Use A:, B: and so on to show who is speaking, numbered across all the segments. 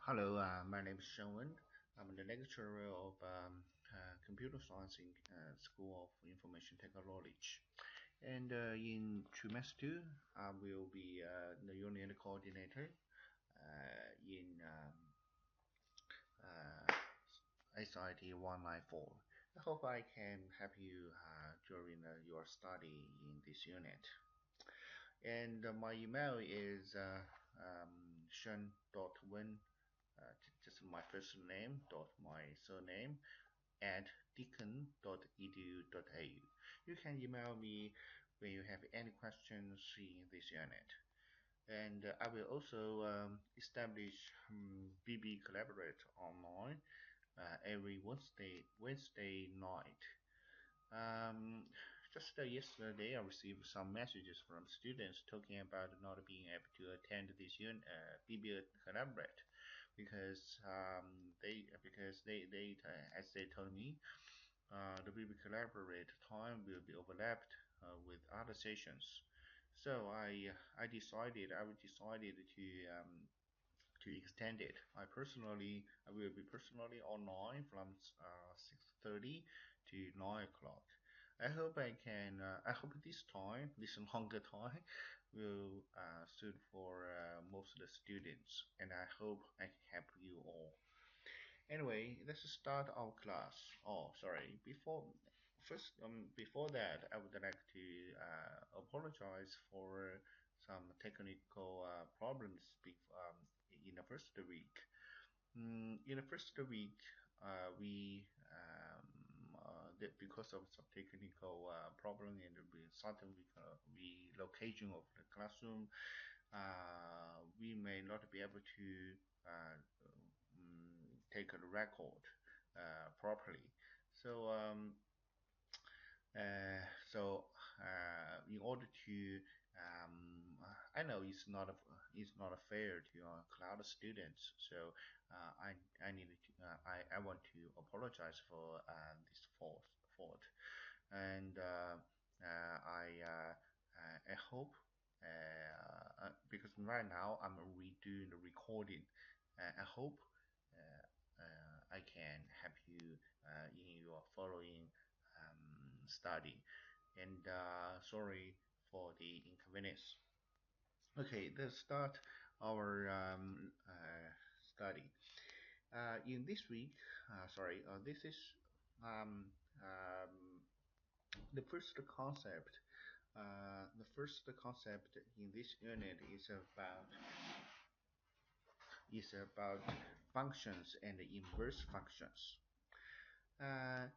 A: Hello, my name is Shenwen. I'm the lecturer of computer science in School of Information Technology. And in trimester 2, I will be the unit coordinator in SIT194. I hope I can help you during your study in this unit. And my email is shen.wen, just my first name dot my surname at deakin.edu.au. You can email me when you have any questions in this unit. And I will also establish BB Collaborate online every Wednesday night. Um, just yesterday, I received some messages from students talking about not being able to attend this BB Collaborate because they as they told me the BB Collaborate time will be overlapped with other sessions. So I decided to extend it. I will be personally online from 6:30 to 9 o'clock. I hope this longer time, will suit for most of the students, and I hope I can help you all. Anyway, let's start our class. Oh, sorry. Before that, I would like to apologize for some technical problems in the first week. In the first week, because of some technical problem and the sudden relocation of the classroom, we may not be able to take a record properly. So uh, in order to I know it's not fair to cloud students. So I needed to I want to apologize for this fault, and I hope because right now I'm redoing the recording. I hope I can help you in your following study. And sorry for the inconvenience. Okay, let's start our study. In this week, this is um, um, the first concept. The first concept in this unit is about functions and inverse functions. Uh,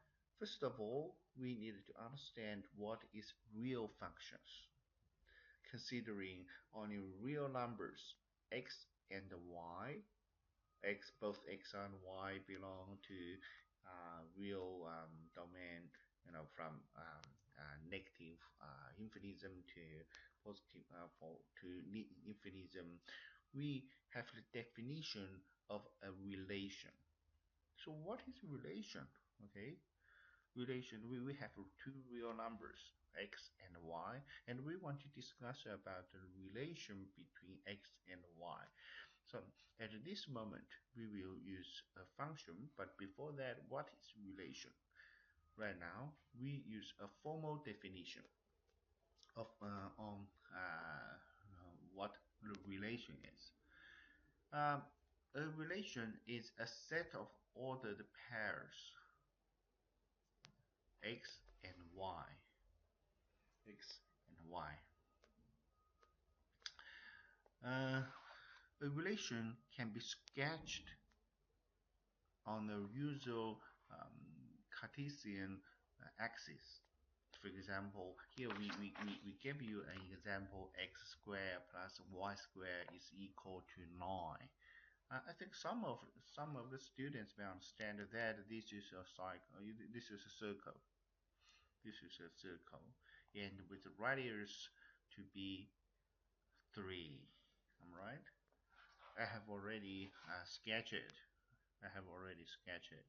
A: First of all, we need to understand what is real functions, considering only real numbers x and y. Both x and y belong to real domain, from negative infinism to positive infinism. We have the definition of a relation. So what is relation? Okay, relation, we have two real numbers, x and y, and we want to discuss about the relation between x and y. So at this moment we will use a function, but before that, what is relation? Right now we use a formal definition of on what the relation is. um, a relation is a set of ordered pairs x and y. X and y. Uh, a relation can be sketched on the usual Cartesian axis. For example, here we give you an example: x squared plus y squared is equal to 9. I think some of the students may understand that this is a cycle. This is a circle. This is a circle, and with the radius to be 3. Am I right? I have already sketched it. I have already sketched it.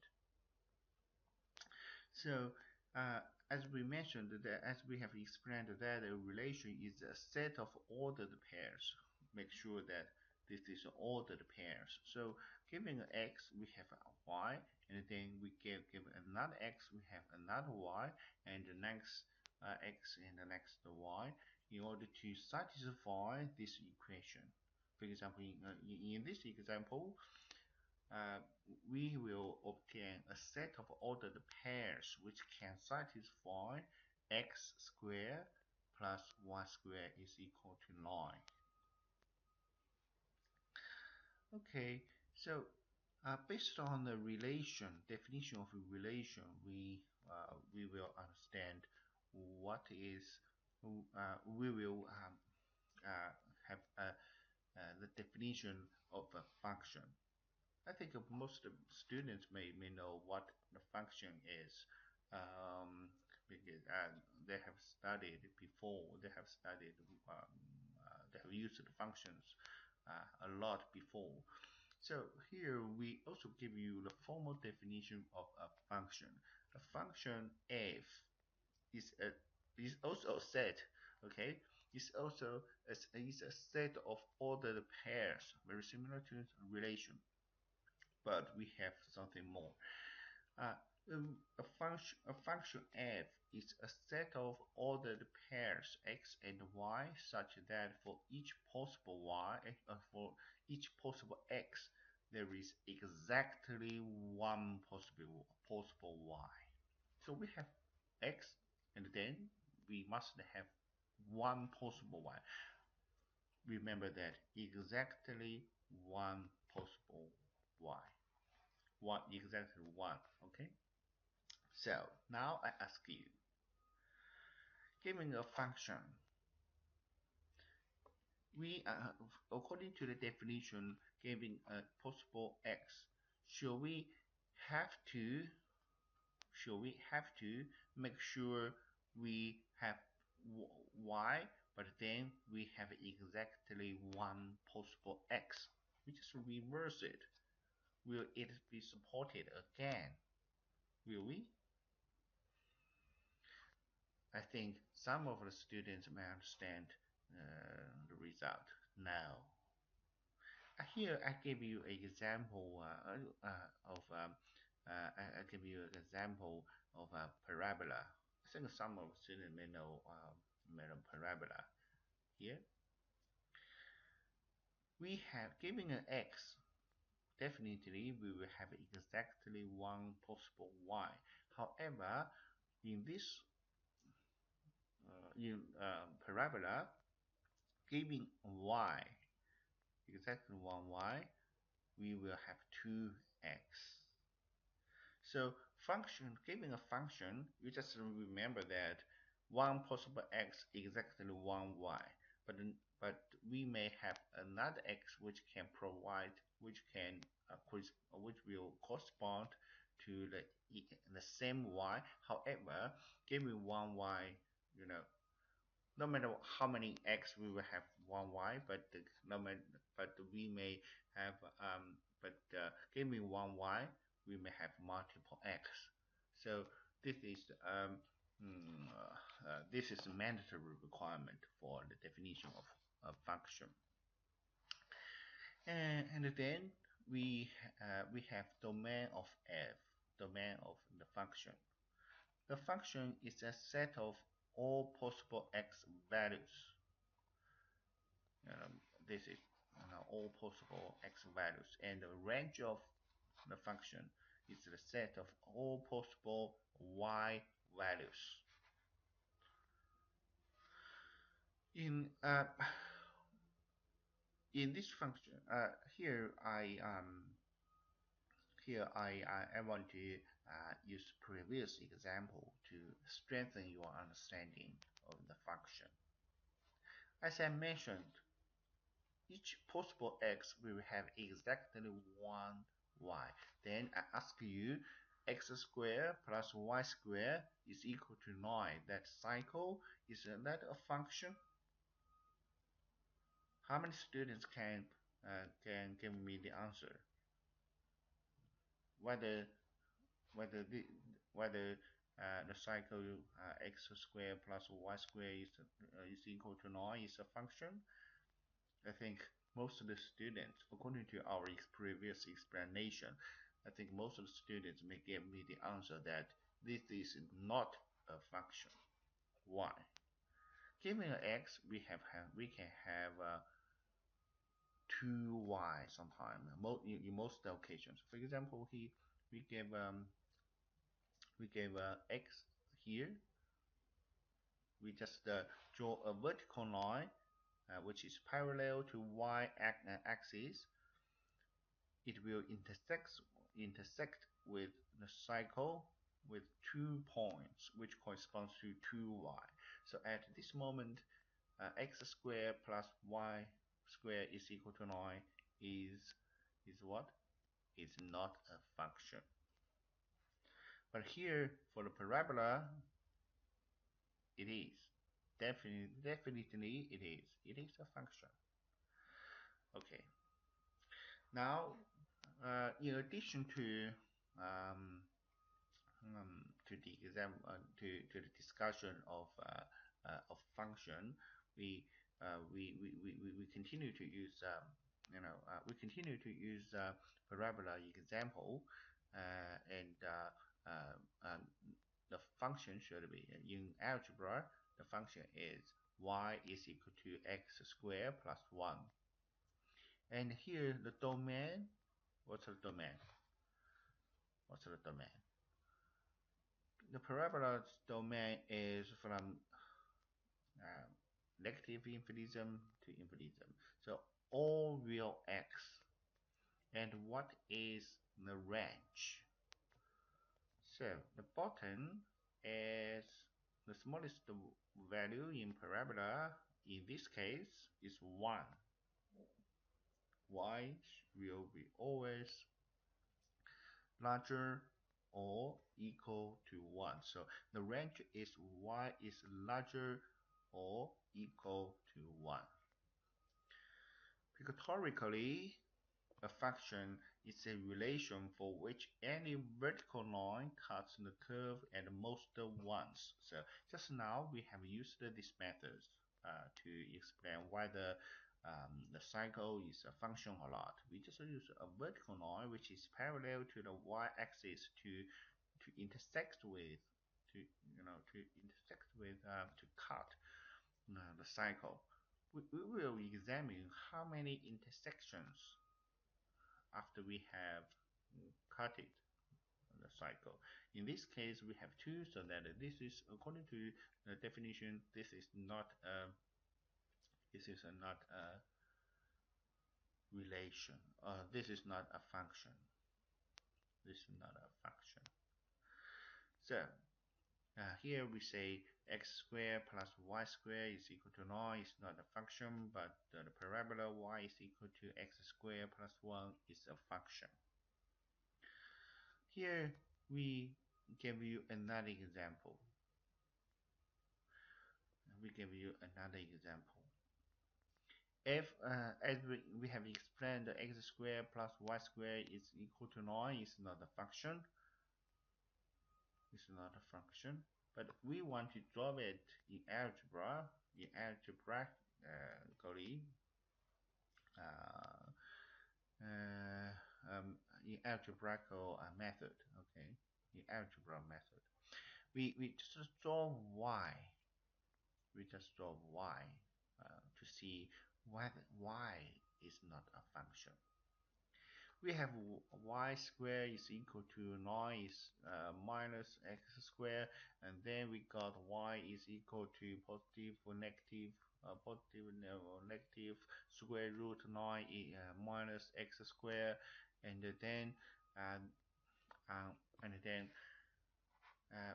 A: So, uh, as we mentioned, as we have explained, that a relation is a set of ordered pairs. Make sure that This is ordered pairs. So given x, we have a y, and then we give another x, we have another y, and the next x and the next y, in order to satisfy this equation. For example, in this example, uh, we will obtain a set of ordered pairs which can satisfy x squared plus y squared is equal to 9. Okay, so based on the definition of a relation, we will understand what is, we will have the definition of a function. I think most of students may know what the function is, um, because they have studied before. They have used the functions a lot before. So here we also give you the formal definition of a function. A function f is a is also a set. Okay, is also is a set of ordered pairs, very similar to relation, but we have something more. Uh, a function f is a set of ordered pairs x and y such that for each possible for each possible x, there is exactly one possible y. So we have x, and then we must have one possible y. Remember that exactly one possible y. Exactly one. Okay. So now I ask you, given a function, we according to the definition, given a possible x, should we have to make sure we have y, but then we have exactly one possible x? We just reverse it. Will it be supported again? Will we? I think some of the students may understand the result now. Here I give you an example of I give you an example of a parabola. I think some of the students may know parabola. Here we have given an x. Definitely we will have exactly one possible y. However, in this parabola, giving y exactly one y, we will have 2x. So giving a function, you just remember that one possible x exactly one y, but we may have another x which can which will correspond to the same y. However, given one y, you know, no matter how many x we will have one y, but no matter, but we may have give me one y, we may have multiple x. So this is this is a mandatory requirement for the definition of a function. And then we have domain of f, domain of the function. The function is a set of all possible x values. Um, this is all possible x values, and the range of the function is the set of all possible y values. In in this function, I want to use previous example to strengthen your understanding of the function. As I mentioned, each possible x will have exactly one y. Then I ask you, x squared plus y squared is equal to 9. That cycle, is that a function? How many students can give me the answer? Whether whether the whether the cycle x squared plus y squared is equal to 9 is a function? I think most of the students, according to our previous explanation, I think most of the students may give me the answer that this is not a function. Why? Given an x, we can have 2y sometimes in most occasions. For example, we gave x here. We just draw a vertical line which is parallel to y axis. It will intersect with the cycle with 2 points, which corresponds to 2y. So at this moment, x squared plus y squared is equal to 9 is what? Is not a function. But here for the parabola, it is. Definitely it is. It is a function. Okay. Now, in addition to the to the discussion of function, we we continue to use we continue to use parabola example, and the function should be in algebra. The function is y is equal to x squared plus 1. And here the domain, what's the domain? What's the domain? The parabola's domain is from uh, negative infinitesimal to infinitesimal. So all real x. And what is the range? So the bottom is the smallest value in parabola. In this case is 1. Y will be always larger or equal to 1. So the range is y is larger or equal to 1. Pictorially, a function is a relation for which any vertical line cuts the curve at most once. So just now we have used this method to explain whether the cycle is a function or not. We just use a vertical line which is parallel to the y-axis to intersect with to cut the cycle. We will examine how many intersections after we have cut it the cycle. In this case, we have 2, so that this is according to the definition. This is not a relation. This is not a function. This is not a function. So here we say x squared plus y squared is equal to 9 is not a function, but the parabola y is equal to x squared plus 1 is a function. Here we give you another example. If, as we have explained, the x squared plus y squared is equal to 9 is not a function. It's not a function, but we want to draw it in algebra, in algebraical method. Okay, in algebra method, we just draw y. We just draw y to see whether y is not a function. We have y squared is equal to 9 is minus x squared, and then we got y is equal to positive or negative square root 9 minus x squared, and then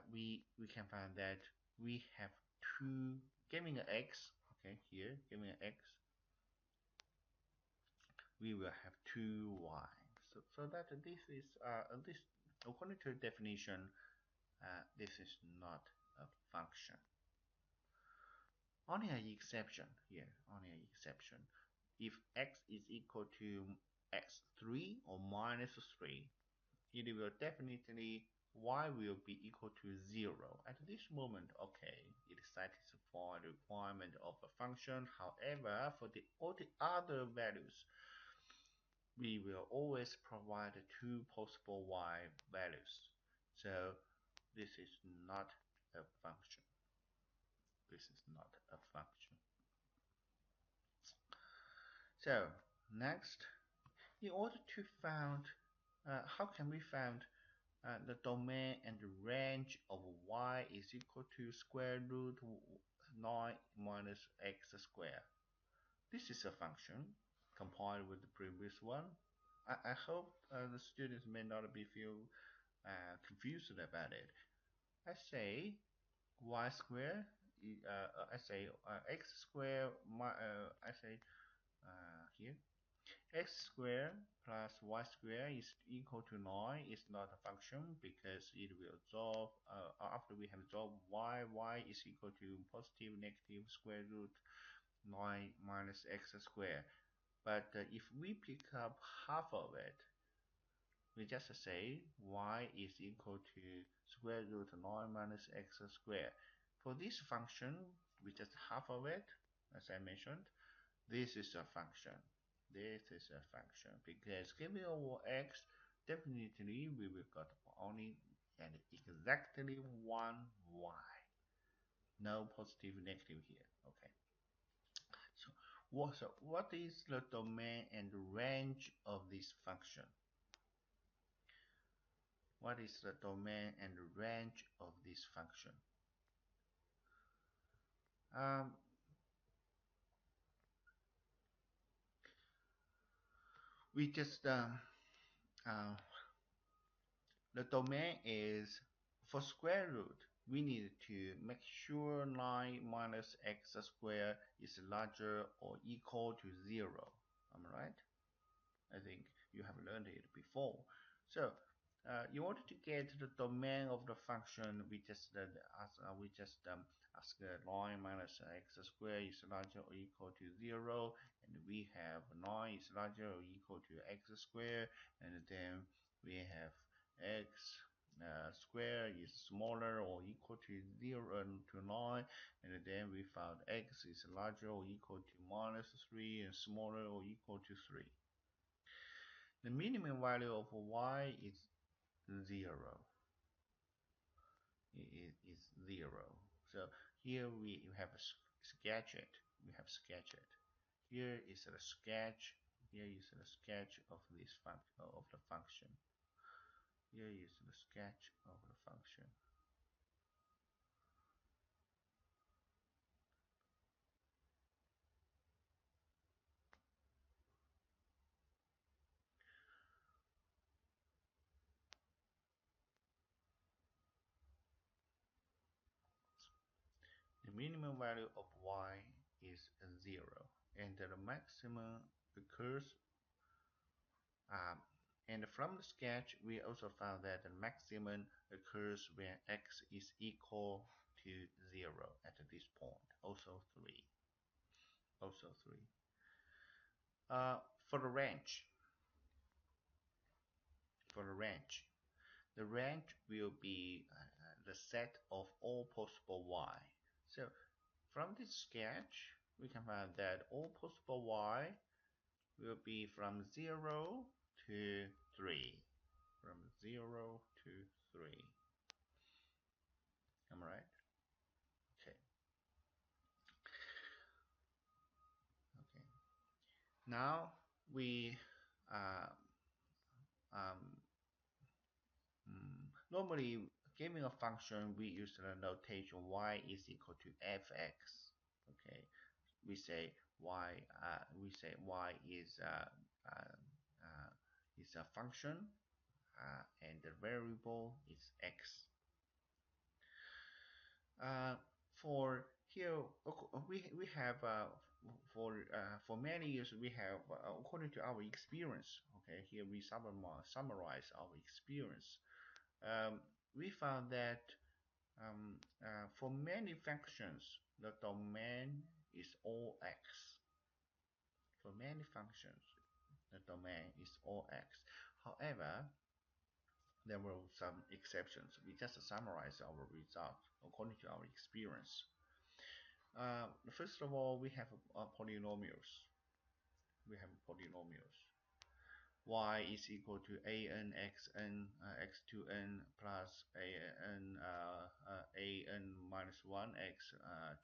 A: we can find that we have two, giving an x, okay, here giving an x, we will have 2y. So that this is this, according to the definition, this is not a function. Only an exception here. Only an exception. If x is equal to x3 or minus 3, it will definitely y will be equal to 0. At this moment, okay, it satisfies the requirement of a function. However, for all the other values, we will always provide two possible y values. So this is not a function. This is not a function. So next, in order to find, how can we find the domain and the range of y is equal to square root 9 minus x squared? This is a function compiled with the previous one. I hope the students may not be feel confused about it. I say y square, I say x square, I say here x squared plus y squared is equal to 9 is not a function because it will solve after we have solved y is equal to positive negative square root 9 minus x squared. But if we pick up half of it, we just say y is equal to square root 9 minus x squared. For this function, we just half of it, as I mentioned. This is a function. This is a function because given over x, definitely we will got only and exactly one y. No positive negative here. Okay. So what is the domain and range of this function? What is the domain and range of this function? Um, we just uh, the domain is for square root. We need to make sure 9 minus x squared is larger or equal to 0. Am I right? I think you have learned it before. So, in order to get the domain of the function, we just ask 9 minus x squared is larger or equal to 0, and we have 9 is larger or equal to x squared, and then we have x square is smaller or equal to 0 to 9, and then we found x is larger or equal to minus 3 and smaller or equal to 3. The minimum value of y is 0. Is 0. So here we have a sketch it. We have sketch it. Here is a sketch. Here is a sketch of this of the function. Here is the sketch of the function. The minimum value of y is 0, and the maximum occurs. And from the sketch, we also found that the maximum occurs when x is equal to 0 at this point. Also 3. Also 3. For the range, the range will be the set of all possible y. So from this sketch, we can find that all possible y will be from 0 to 3. From 0 to 3. Am I right? Okay. Okay. Now we uh, um, normally given a function we use the notation y is equal to fx. Okay, we say y is a function and the variable is x. For here we have for many years we have according to our experience. Okay, here we summarize our experience. We found that for many functions the domain is all x. For many functions the domain is all x. However, There were some exceptions. We just summarize our result according to our experience. First of all, we have polynomials. We have polynomials. Y is equal to an xn x2n plus an minus 1 x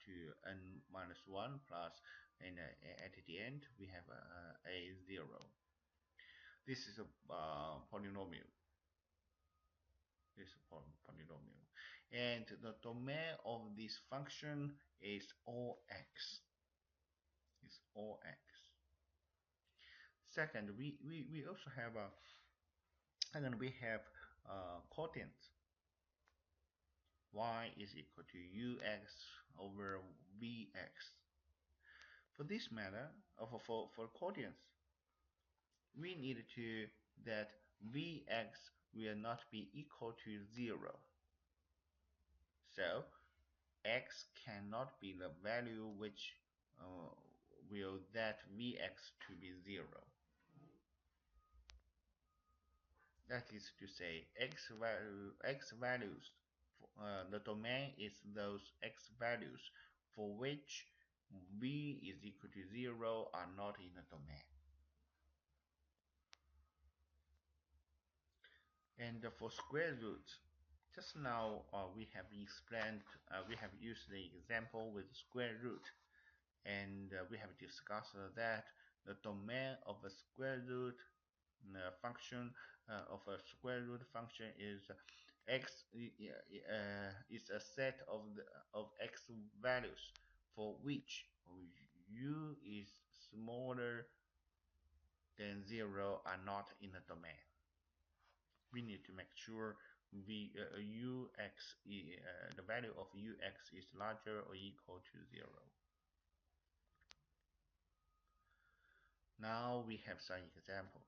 A: to n minus 1 plus, and at the end we have a 0. This is a polynomial. This is a polynomial. And the domain of this function is all x. Is all x. Second, we also have a and we have quotient. Y is equal to ux over vx. For this matter, for quotients, we need to that vx will not be equal to 0. So x cannot be the value which will that vx to be 0. That is to say, x values, the domain is those x values for which v is equal to 0 are not in the domain. And for square root, just now we have explained, we have used the example with square root, and we have discussed that the domain of a square root function of a square root function is x is a set of x values for which u is smaller than 0 are not in the domain. We need to make sure the value of ux is larger or equal to 0. Now we have some examples.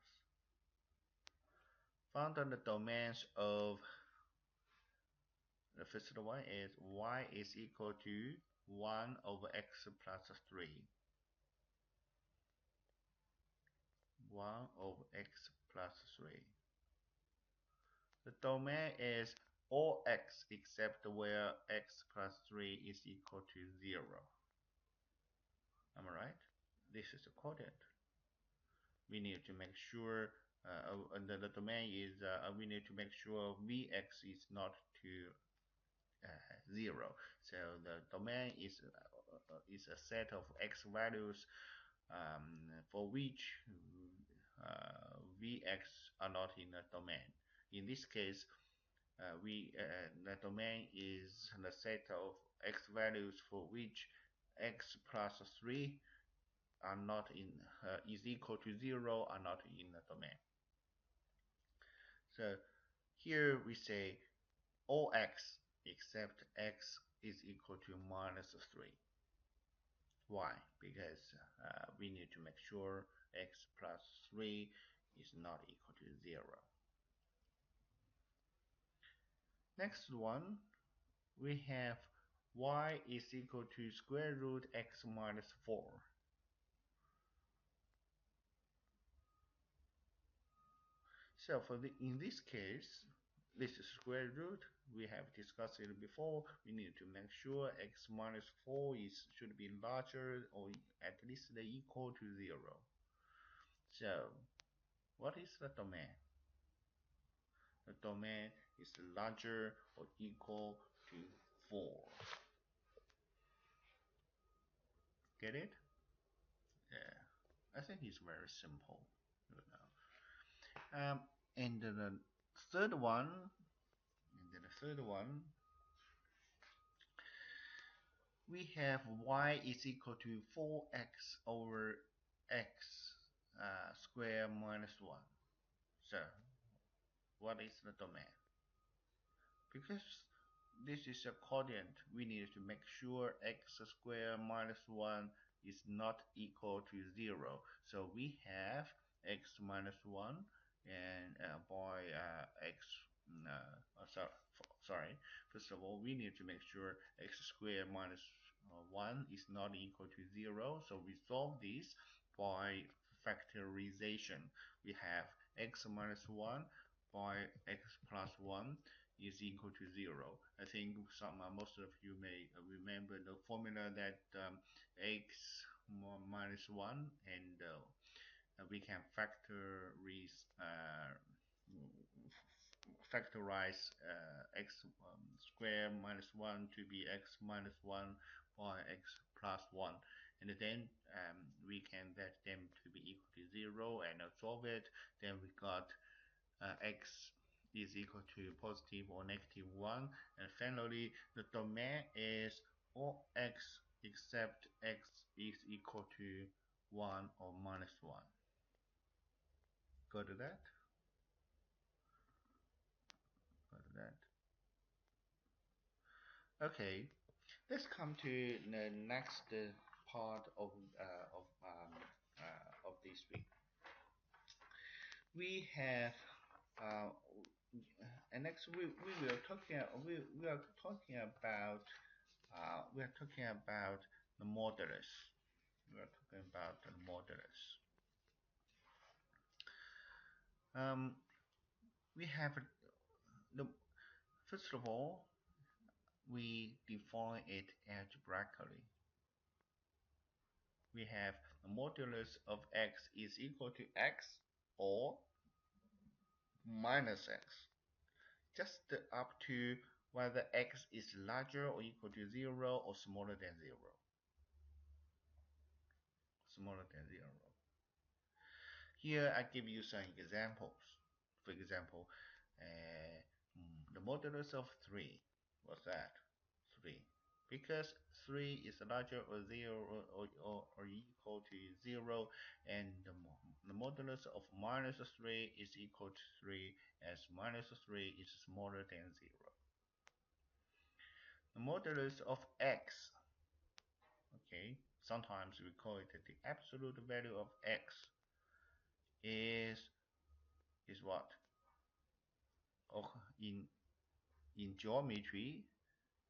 A: Found on the domains of the first one is y is equal to 1 over x plus 3. 1 over x plus 3. The domain is all x except where x plus 3 is equal to 0. Am I right? This is a quotient. We need to make sure the domain is we need to make sure vx is not to 0. So the domain is a set of x values for which vx are not in the domain. In this case, the domain is the set of x values for which x plus 3 are not in is equal to 0 are not in the domain. So here we say all x except x is equal to minus 3. Why? Because we need to make sure x plus 3 is not equal to 0. Next one, we have y is equal to square root x minus 4. So in this case, this is square root. We have discussed it before. We need to make sure x minus 4 should be larger or at least equal to 0. So what is the domain? The domain is larger or equal to 4. Get it? Yeah, I think it's very simple. And the third one, we have y is equal to 4x over x square minus 1. So, what is the domain? Because this is a quotient, we need to make sure x square minus 1 is not equal to 0. So we have x minus 1 and by x, sorry, first of all, we need to make sure x squared minus 1 is not equal to 0. So we solve this by factorization. We have x minus 1 by x plus 1 is equal to 0. I think most of you may remember the formula that x minus 1, and we can factorize x square minus 1 to be x minus 1 by x plus 1, and then we can let them to be equal to 0 and solve it. Then we got x is equal to positive or negative 1, and finally the domain is all x except x is equal to 1 or minus 1. Go to that. Go to that. Okay, let's come to the next part of this week. We have and next we will talking we are talking about the modulus. We are talking about the modulus. We have the first of all we define it algebraically. We have the modulus of x is equal to x or minus x, just up to whether x is larger or equal to 0 or smaller than 0. Smaller than 0. Here I give you some examples. For example, the modulus of 3. What's that? 3. Because 3 is larger or 0 or equal to 0, and the modulus of minus 3 is equal to 3, as minus 3 is smaller than 0. The modulus of x, okay, sometimes we call it the absolute value of x, is what? Oh, in geometry,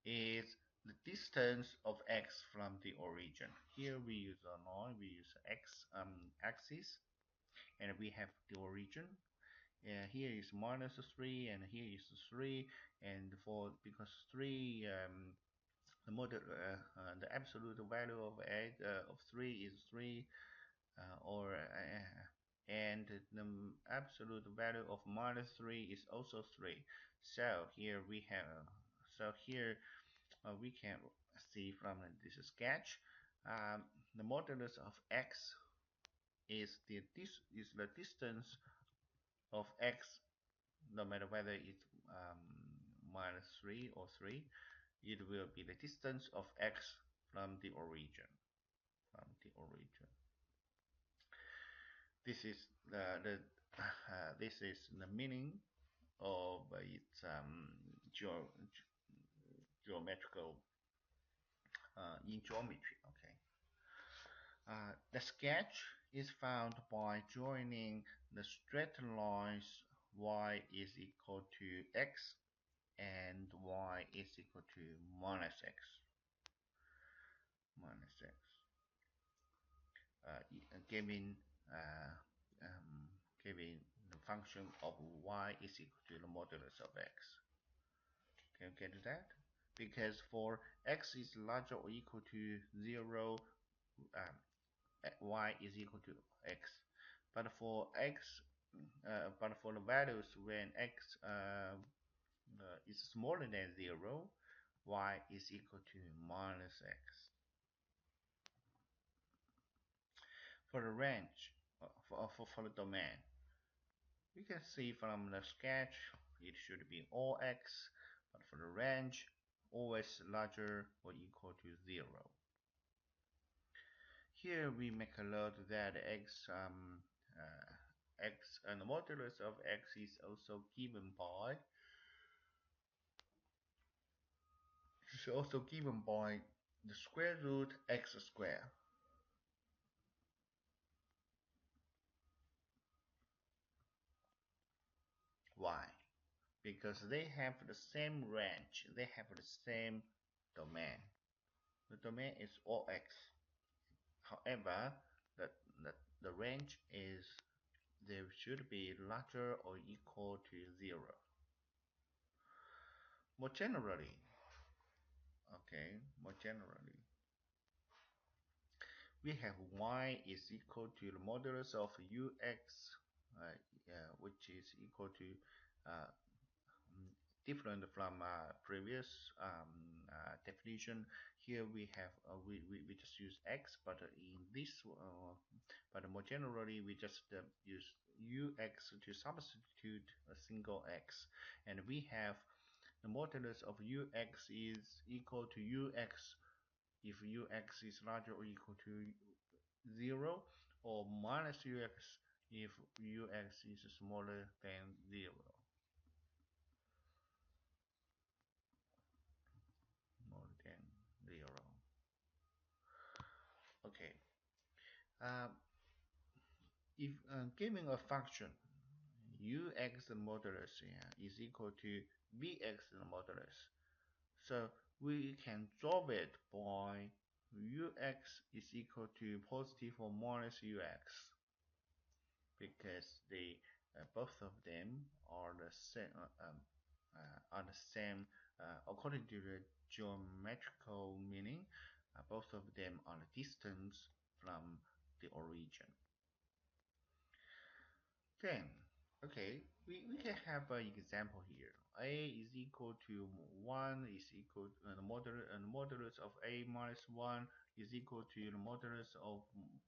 A: is the distance of x from the origin. Here we use a line, we use x axis, and we have the origin. Here is minus 3, and here is 3, and because 3 the absolute value of 3 is 3, and the absolute value of minus 3 is also 3. So here we have we can see from this sketch, the modulus of x is the distance of x, no matter whether it's minus 3 or 3. It will be the distance of x from the origin. This is the meaning of its geometrical in geometry. Okay. The sketch is found by joining the straight lines y is equal to x and y is equal to minus x. Giving the function of y is equal to the modulus of x. Can you get that? Because for x is larger or equal to 0, y is equal to x. But for the values when x is smaller than 0, y is equal to minus x. For the range, for the domain, we can see from the sketch it should be all x, but for the range, always larger or equal to 0. Here we make a note that x and the modulus of x is also given by the square root x squared. Why? Because they have the same range, they have the same domain. The domain is all x. However, the range is they should be larger or equal to 0. More generally, okay, more generally, we have y is equal to the modulus of ux, which is equal to uh, different from previous definition. Here we have we just use x, but in this but more generally we just use ux to substitute a single x, and we have the modulus of ux is equal to ux if ux is larger or equal to 0, or minus ux if ux is smaller than 0. More than 0. Okay. Uh, if given a function ux modulus is equal to bx modulus, so we can solve it by ux is equal to positive or minus ux, because they both of them are the same according to the geometrical meaning. Both of them are the distance from the origin. Then, okay, we can have an example here. A is equal to 1 is equal to the modulus of a minus 1 is equal to the modulus of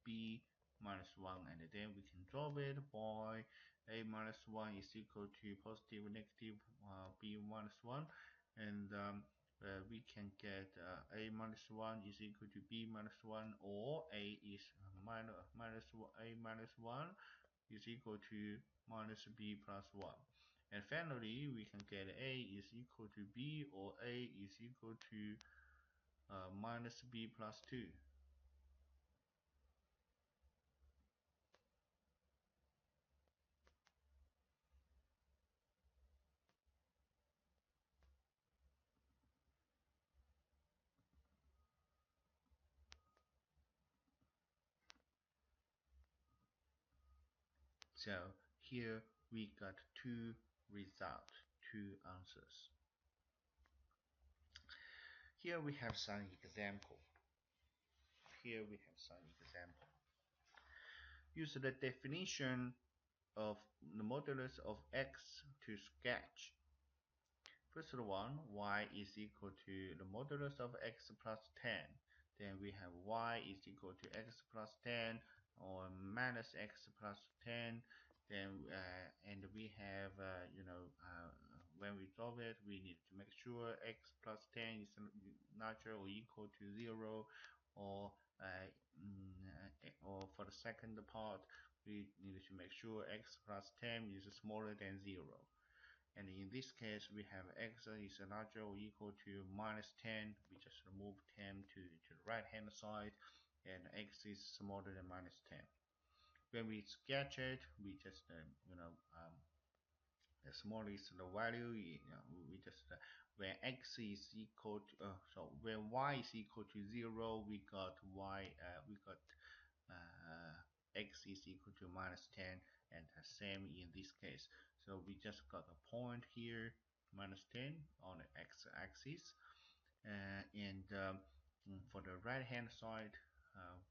A: b minus 1, and then we can solve it by a minus 1 is equal to positive or negative b minus 1, and we can get a minus 1 is equal to b minus 1, or a is a minus 1 is equal to minus b plus 1. And finally, we can get a is equal to b, or a is equal to minus b plus 2. So here we got two results, two answers. Here we have some example. Here we have some example. Use the definition of the modulus of x to sketch. First one, y is equal to the modulus of x plus 10. Then we have y is equal to x plus 10 or minus x plus 10. Then and we have when we solve it, we need to make sure x plus 10 is larger or equal to 0, or or for the second part, we need to make sure x plus 10 is smaller than 0. And in this case, we have x is larger or equal to minus 10. We just remove 10 to the right hand side, and x is smaller than minus 10. When we sketch it, we just the smallest the value, we just when x is equal to so when y is equal to 0, we got x is equal to minus 10, and the same in this case. So we just got a point here, minus 10 on the x-axis, and for the right hand side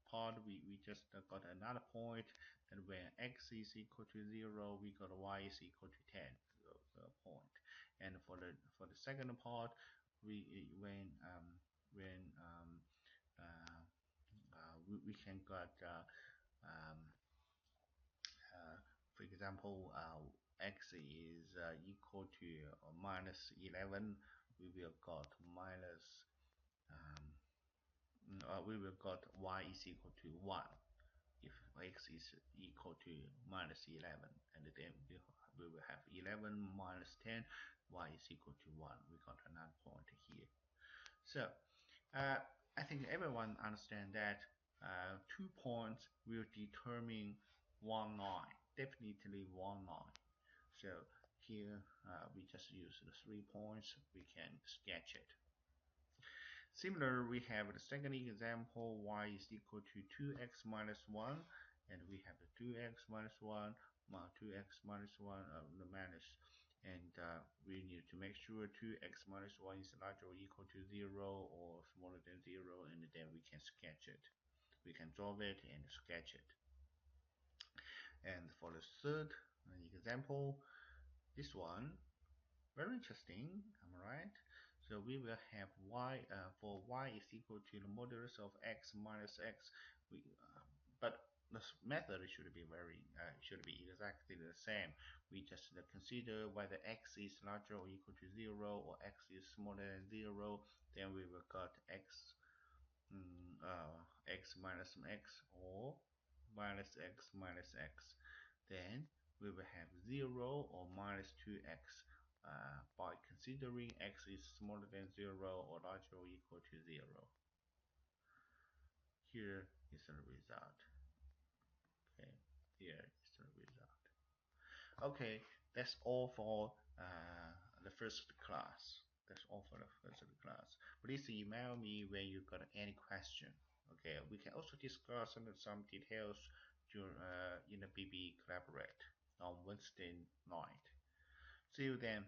A: part, we just got another point, and when x is equal to 0, we got y is equal to 10, so a point. And for the second part, we we can got um, for example, x is equal to minus 11, we will got minus we will got y is equal to 1 if x is equal to minus 11, and then we will have 11 minus 10, y is equal to 1. We got another point here. So I think everyone understand that 2 points will determine one line, definitely one line. So here we just use the 3 points, we can sketch it. Similar, we have the second example, y is equal to 2x minus 1, and we have the 2x minus 1, 2x minus 1 the minus, and we need to make sure 2x minus 1 is larger or equal to 0 or smaller than 0, and then we can sketch it. We can draw it and sketch it. And for the third example, this one, very interesting, am I right? So we will have y, for y is equal to the modulus of x minus x. But the method should be should be exactly the same. We just consider whether x is larger or equal to 0 or x is smaller than 0. Then we will got x minus x or minus x minus x. Then we will have 0 or minus 2x by considering x is smaller than 0 or larger or equal to 0. Here is the result. Okay, here is the result. Okay, that's all for the first class. That's all for the first class. Please email me when you got any question. Okay, we can also discuss some details in the BB Collaborate on Wednesday night. See you then.